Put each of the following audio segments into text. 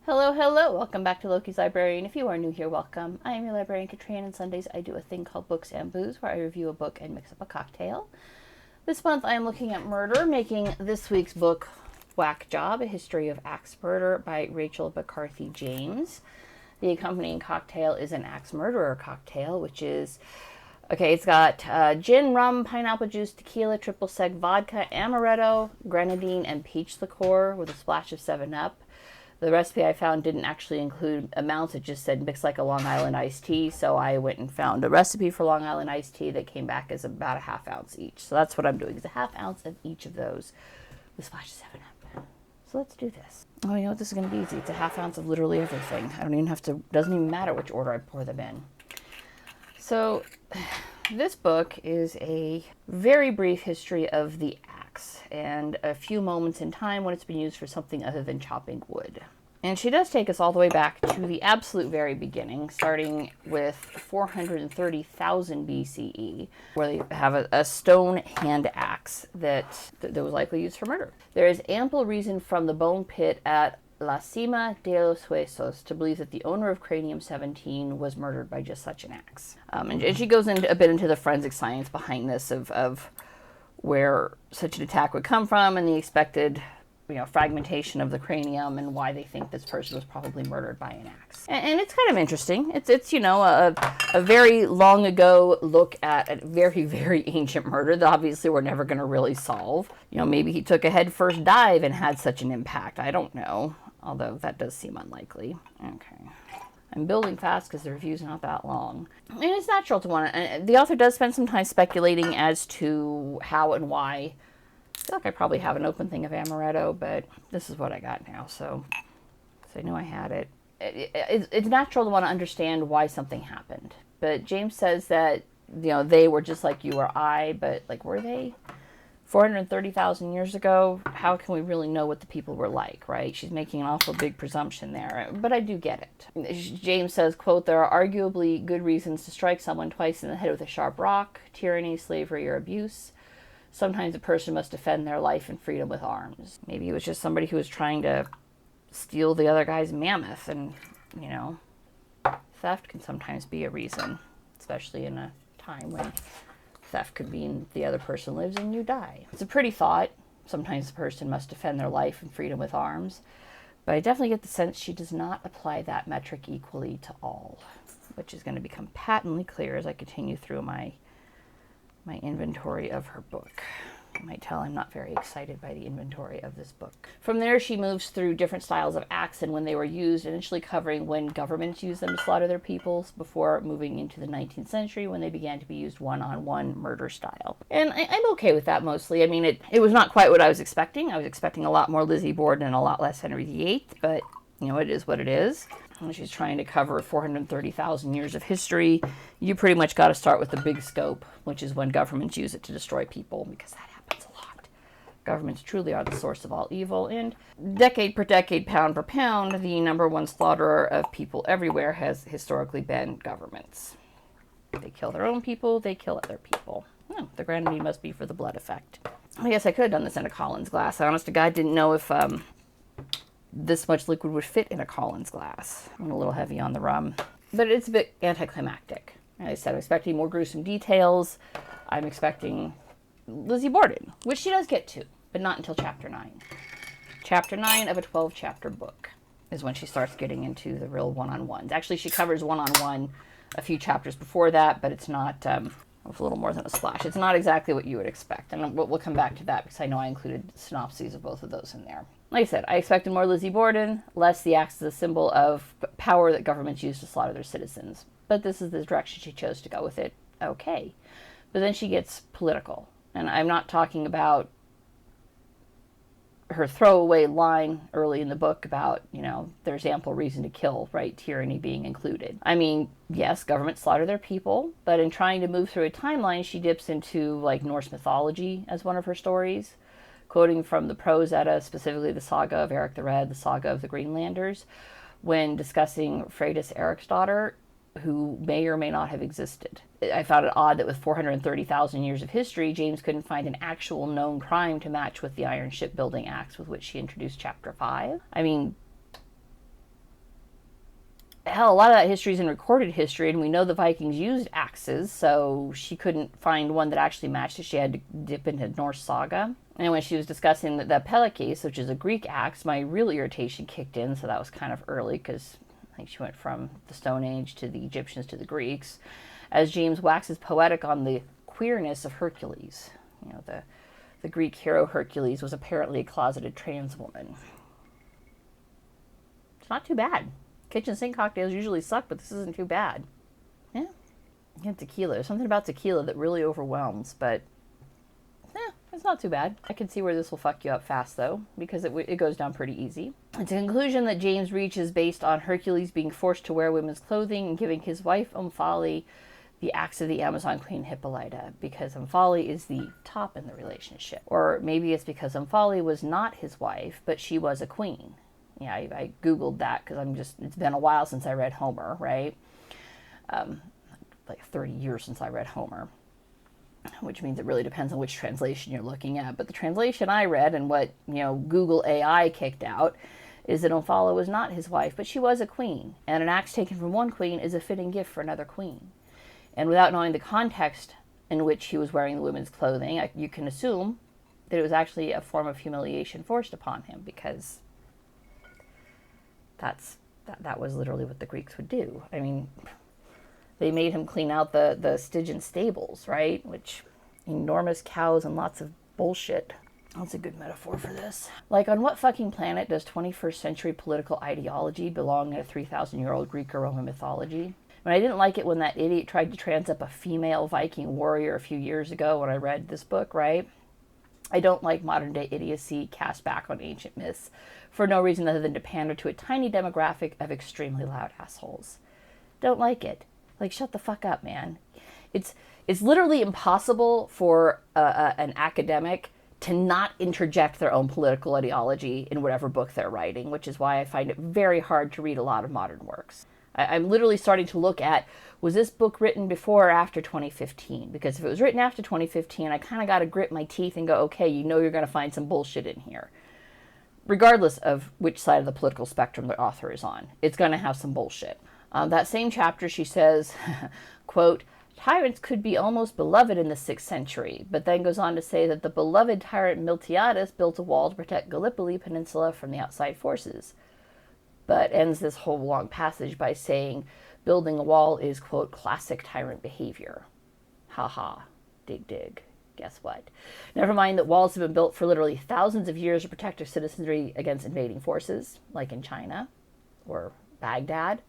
Hello, hello! Welcome back to Loki's Librarian. If you are new here, welcome. I am your librarian, Katrina, and Sundays I do a thing called Books and Booze, where I review a book and mix up a cocktail. This month I am looking at Murder, making this week's book Whack Job, A History of Axe Murder by Rachel McCarthy James. The accompanying cocktail is an Axe Murderer cocktail, which is... Okay, it's got gin, rum, pineapple juice, tequila, triple sec, vodka, amaretto, grenadine, and peach liqueur with a splash of 7-Up. The recipe I found didn't actually include amounts. It just said mix like a Long Island iced tea. So I went and found a recipe for Long Island iced tea that came back as about a ½ ounce each. So that's what I'm doing, is a ½ ounce of each of those with splash of 7-Up. So let's do this. Oh, you know what? This is going to be easy. It's a ½ ounce of literally everything. I don't even have to, doesn't even matter which order I pour them in. So this book is a very brief history of the axe and a few moments in time when it's been used for something other than chopping wood. And she does take us all the way back to the absolute very beginning, starting with 430,000 BCE, where they have a stone hand axe that was likely used for murder. There is ample reason from the bone pit at La Cima de los Huesos to believe that the owner of Cranium 17 was murdered by just such an axe. And she goes into a bit into the forensic science behind this of where such an attack would come from and the expected fragmentation of the cranium and why they think this person was probably murdered by an axe. And it's kind of interesting. It's a very long ago look at a very, very ancient murder that obviously we're never going to really solve. Maybe he took a headfirst dive and had such an impact. I don't know, although that does seem unlikely. Okay. I'm building fast because the review's not that long. And it's natural to want to... And the author does spend some time speculating as to how and why. I feel like I probably have an open thing of amaretto, but this is what I got now, so I knew I had it. It's natural to want to understand why something happened. But James says that, they were just like you or I, but, were they? 430,000 years ago, how can we really know what the people were like, right? She's making an awful big presumption there, but I do get it. James says, quote, there are arguably good reasons to strike someone twice in the head with a sharp rock: tyranny, slavery, or abuse. Sometimes a person must defend their life and freedom with arms. Maybe it was just somebody who was trying to steal the other guy's mammoth, and, theft can sometimes be a reason, especially in a time when theft could mean the other person lives and you die. It's a pretty thought. Sometimes a person must defend their life and freedom with arms, but I definitely get the sense she does not apply that metric equally to all, which is going to become patently clear as I continue through my inventory of her book. You might tell I'm not very excited by the inventory of this book. From there, she moves through different styles of axe and when they were used, initially covering when governments used them to slaughter their peoples, before moving into the 19th century when they began to be used one-on-one murder style. And I'm okay with that mostly. I mean, it was not quite what I was expecting. I was expecting a lot more Lizzie Borden and a lot less Henry VIII, but, it is what it is. When she's trying to cover 430,000 years of history, you pretty much got to start with the big scope, which is when governments use it to destroy people, because that happens a lot. Governments truly are the source of all evil, and decade per decade, pound per pound, the number one slaughterer of people everywhere has historically been governments. They kill their own people, they kill other people. The grenadine must be for the blood effect. I guess I could have done this in a Collins glass. I honest to God didn't know if this much liquid would fit in a Collins glass. I'm a little heavy on the rum, but it's a bit anticlimactic. As I said, I'm expecting more gruesome details. I'm expecting Lizzie Borden, which she does get to, but not until chapter 9. Chapter 9 of a 12-chapter book is when she starts getting into the real one-on-ones. Actually, she covers one-on-one a few chapters before that, but it's not, it's a little more than a splash. It's not exactly what you would expect, and we'll come back to that because I know I included synopses of both of those in there. Like I said, I expected more Lizzie Borden, less the axe as a symbol of power that governments use to slaughter their citizens. But this is the direction she chose to go with it. Okay. But then she gets political. And I'm not talking about her throwaway line early in the book about, there's ample reason to kill, right? Tyranny being included. I mean, yes, governments slaughter their people, but in trying to move through a timeline, she dips into, Norse mythology as one of her stories. Quoting from the Prose Edda, specifically the saga of Eric the Red, the saga of the Greenlanders, when discussing Freydis Eriksdottir, who may or may not have existed. I found it odd that with 430,000 years of history, James couldn't find an actual known crime to match with the iron shipbuilding axe with which she introduced Chapter 5. I mean, hell, a lot of that history is in recorded history, and we know the Vikings used axes, so she couldn't find one that actually matched it. She had to dip into Norse saga. And when she was discussing the pelekes, which is a Greek axe, my real irritation kicked in, so that was kind of early, because I think she went from the Stone Age to the Egyptians to the Greeks, as James waxes poetic on the queerness of Hercules. You know, the Greek hero Hercules was apparently a closeted trans woman. It's not too bad. Kitchen sink cocktails usually suck, but this isn't too bad. Yeah. And tequila. There's something about tequila that really overwhelms, but it's not too bad. I can see where this will fuck you up fast, though, because it goes down pretty easy. It's a conclusion that James reaches based on Hercules being forced to wear women's clothing and giving his wife Omphale the axe of the Amazon queen Hippolyta, because Omphale is the top in the relationship. Or maybe it's because Omphale was not his wife, but she was a queen. Yeah, I Googled that because it's been a while since I read Homer, right? Like 30 years since I read Homer, which means it really depends on which translation you're looking at. But the translation I read and what, Google AI kicked out is that Omphale was not his wife, but she was a queen. And an axe taken from one queen is a fitting gift for another queen. And without knowing the context in which he was wearing the women's clothing, you can assume that it was actually a form of humiliation forced upon him, because that was literally what the Greeks would do. I mean, they made him clean out the Stygian stables, right? Which, enormous cows and lots of bullshit. That's a good metaphor for this. Like, on what fucking planet does 21st century political ideology belong in a 3,000-year-old Greek or Roman mythology? I didn't like it when that idiot tried to trans up a female Viking warrior a few years ago when I read this book, right? I don't like modern-day idiocy cast back on ancient myths for no reason other than to pander to a tiny demographic of extremely loud assholes. Don't like it. Like, shut the fuck up, man. It's literally impossible for an academic to not interject their own political ideology in whatever book they're writing, which is why I find it very hard to read a lot of modern works. I'm literally starting to look at, was this book written before or after 2015? Because if it was written after 2015, I kind of got to grit my teeth and go, okay, you're going to find some bullshit in here. Regardless of which side of the political spectrum the author is on, it's going to have some bullshit. That same chapter, she says, quote, tyrants could be almost beloved in the 6th century, but then goes on to say that the beloved tyrant Miltiades built a wall to protect Gallipoli Peninsula from the outside forces. But ends this whole long passage by saying building a wall is, quote, classic tyrant behavior. Ha ha. Dig dig. Guess what? Never mind that walls have been built for literally thousands of years to protect their citizenry against invading forces, like in China or Baghdad,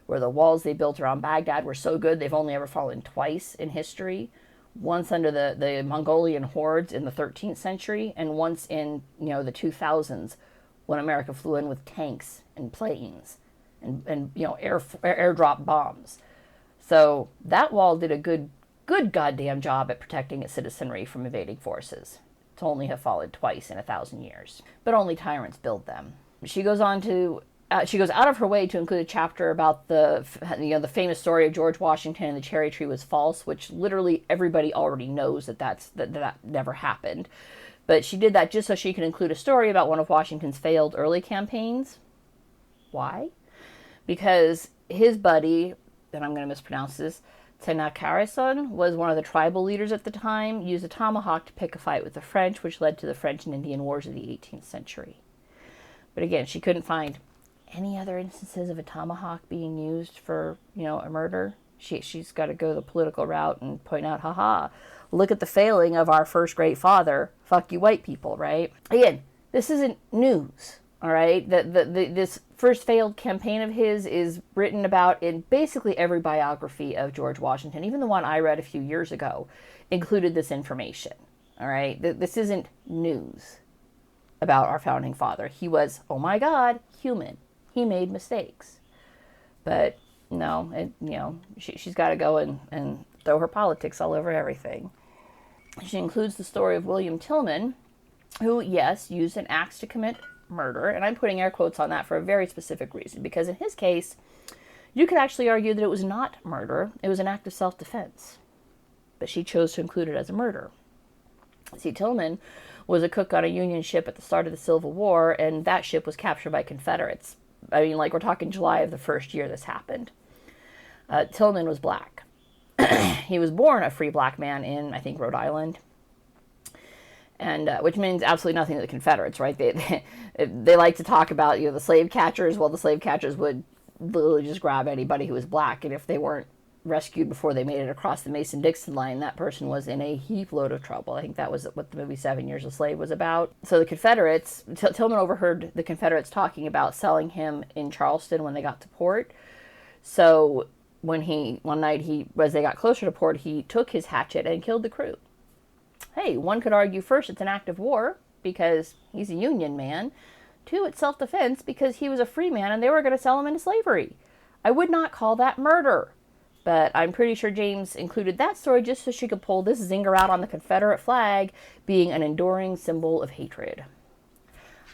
where the walls they built around Baghdad were so good they've only ever fallen twice in history. Once under the Mongolian hordes in the 13th century, and once in the 2000s when America flew in with tanks and planes and airdrop bombs. So that wall did a good goddamn job at protecting its citizenry from invading forces, to only have fallen twice in 1,000 years. But only tyrants build them. She goes on to she goes out of her way to include a chapter about the famous story of George Washington and the cherry tree was false, which literally everybody already knows that never happened. But she did that just so she could include a story about one of Washington's failed early campaigns. Why? Because his buddy, and I'm going to mispronounce this, Tenakarason, was one of the tribal leaders at the time, used a tomahawk to pick a fight with the French, which led to the French and Indian Wars of the 18th century. But again, she couldn't find any other instances of a tomahawk being used for, a murder. She's got to go the political route and point out, haha, look at the failing of our first great father. Fuck you white people, right? Again, this isn't news, all right? This first failed campaign of his is written about in basically every biography of George Washington. Even the one I read a few years ago included this information, all right? This isn't news about our founding father. He was, oh my God, human. He made mistakes. But no, she's got to go and throw her politics all over everything. She includes the story of William Tillman, who, yes, used an axe to commit murder. And I'm putting air quotes on that for a very specific reason, because in his case, you could actually argue that it was not murder. It was an act of self-defense. But she chose to include it as a murder. See, Tillman was a cook on a Union ship at the start of the Civil War, and that ship was captured by Confederates I mean, like, we're talking July of the first year this happened. Tillman was black. He was born a free black man in, I think, Rhode Island. And which means absolutely nothing to the Confederates, right? They like to talk about, the slave catchers. Well, the slave catchers would literally just grab anybody who was black, and if they weren't rescued before they made it across the Mason-Dixon line, that person was in a heap load of trouble. I think that was what the movie 7 Years a Slave was about. So the Confederates, Tillman overheard the Confederates talking about selling him in Charleston when they got to port. So one night, as they got closer to port, he took his hatchet and killed the crew. Hey, one could argue, first, it's an act of war because he's a Union man. Two, it's self-defense because he was a free man and they were going to sell him into slavery. I would not call that murder. But I'm pretty sure James included that story just so she could pull this zinger out on the Confederate flag being an enduring symbol of hatred.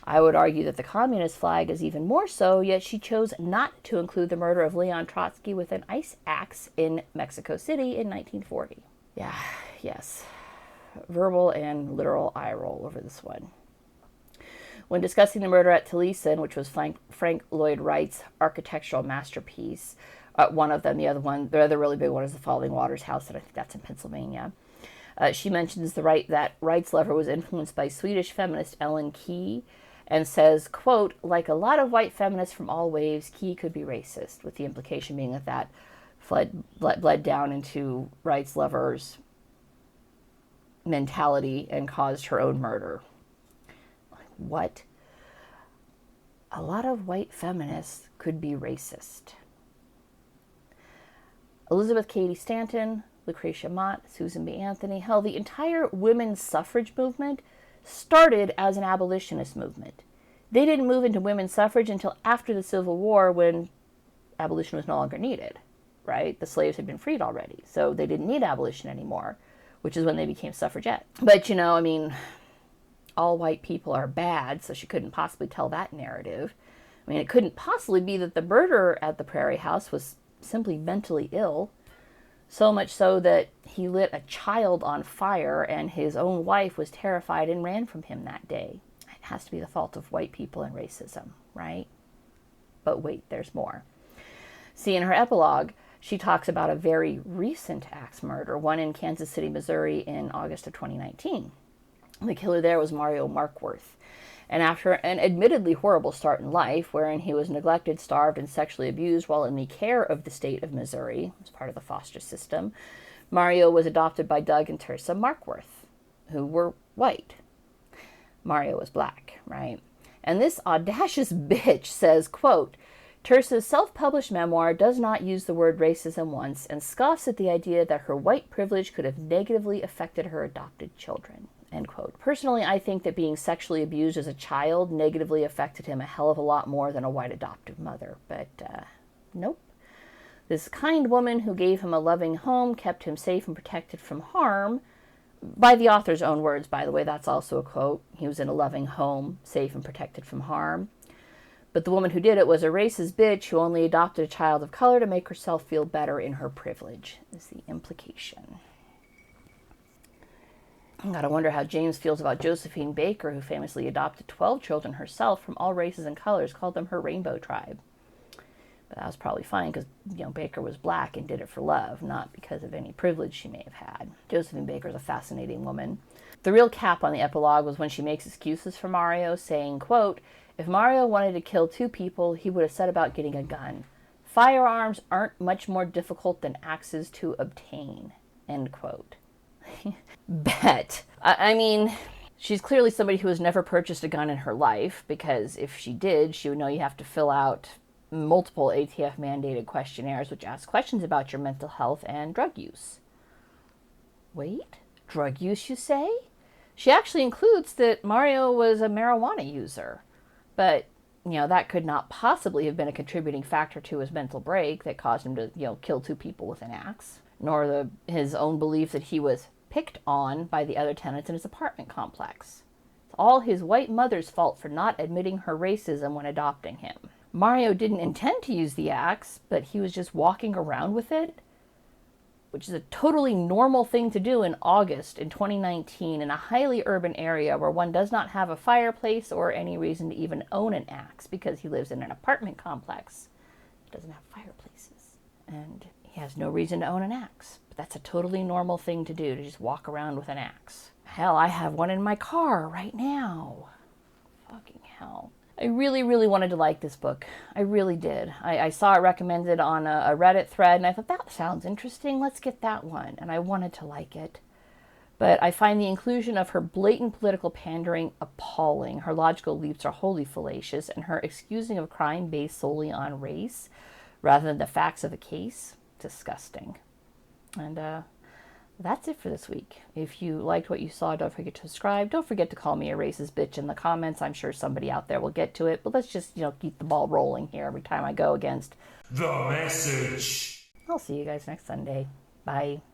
I would argue that the communist flag is even more so, yet she chose not to include the murder of Leon Trotsky with an ice axe in Mexico City in 1940. Yeah, yes. Verbal and literal eye roll over this one. When discussing the murder at Taliesin, which was Frank Lloyd Wright's architectural masterpiece, one of them, the other really big one is the Falling Waters house, and I think that's in Pennsylvania. She mentions that Wright's lover was influenced by Swedish feminist Ellen Key, and says, quote, like a lot of white feminists from all waves, Key could be racist, with the implication being that bled down into Wright's lover's mentality and caused her own murder. What? A lot of white feminists could be racist. Elizabeth Cady Stanton, Lucretia Mott, Susan B. Anthony, hell, the entire women's suffrage movement started as an abolitionist movement. They didn't move into women's suffrage until after the Civil War, when abolition was no longer needed, right? The slaves had been freed already, so they didn't need abolition anymore, which is when they became suffragettes. But, I mean, all white people are bad, so she couldn't possibly tell that narrative. I mean, it couldn't possibly be that the murderer at the Prairie House was simply mentally ill, so much so that he lit a child on fire and his own wife was terrified and ran from him that day. It has to be the fault of white people and racism, right? But wait, there's more. See, in her epilogue, she talks about a very recent axe murder, one in Kansas City, Missouri in August of 2019. The killer there was Mario Markworth. And after an admittedly horrible start in life, wherein he was neglected, starved, and sexually abused while in the care of the state of Missouri, as part of the foster system, Mario was adopted by Doug and Teresa Markworth, who were white. Mario was black, right? And this audacious bitch says, quote, Teresa's self-published memoir does not use the word racism once and scoffs at the idea that her white privilege could have negatively affected her adopted children. End quote. Personally, I think that being sexually abused as a child negatively affected him a hell of a lot more than a white adoptive mother. But, nope. This kind woman who gave him a loving home, kept him safe and protected from harm, by the author's own words, by the way, that's also a quote. He was in a loving home, safe and protected from harm. But the woman who did it was a racist bitch who only adopted a child of color to make herself feel better in her privilege, is the implication. I gotta wonder how James feels about Josephine Baker, who famously adopted 12 children herself from all races and colors, called them her rainbow tribe. But that was probably fine because, Baker was black and did it for love, not because of any privilege she may have had. Josephine Baker is a fascinating woman. The real cap on the epilogue was when she makes excuses for Mario, saying, quote, if Mario wanted to kill 2 people, he would have set about getting a gun. Firearms aren't much more difficult than axes to obtain, end quote. Bet. I mean, she's clearly somebody who has never purchased a gun in her life, because if she did, she would know you have to fill out multiple ATF-mandated questionnaires which ask questions about your mental health and drug use. Wait, drug use, you say? She actually includes that Mario was a marijuana user, but, that could not possibly have been a contributing factor to his mental break that caused him to, kill 2 people with an axe, nor his own belief that he was picked on by the other tenants in his apartment complex. It's all his white mother's fault for not admitting her racism when adopting him. Mario didn't intend to use the axe, but he was just walking around with it. which is a totally normal thing to do in August in 2019 in a highly urban area where one does not have a fireplace or any reason to even own an axe because he lives in an apartment complex. He doesn't have fireplaces. And he has no reason to own an axe. But that's a totally normal thing to do, to just walk around with an axe. Hell, I have one in my car right now. Fucking hell. I really, really wanted to like this book. I really did. I saw it recommended on a Reddit thread, and I thought, that sounds interesting. Let's get that one. And I wanted to like it. But I find the inclusion of her blatant political pandering appalling. Her logical leaps are wholly fallacious, and her excusing of crime based solely on race, rather than the facts of the case, disgusting. And that's it for this week. If you liked what you saw, don't forget to subscribe. Don't forget to call me a racist bitch in the comments. I'm sure somebody out there will get to it. But let's just, keep the ball rolling here every time I go against the message. I'll see you guys next Sunday. Bye.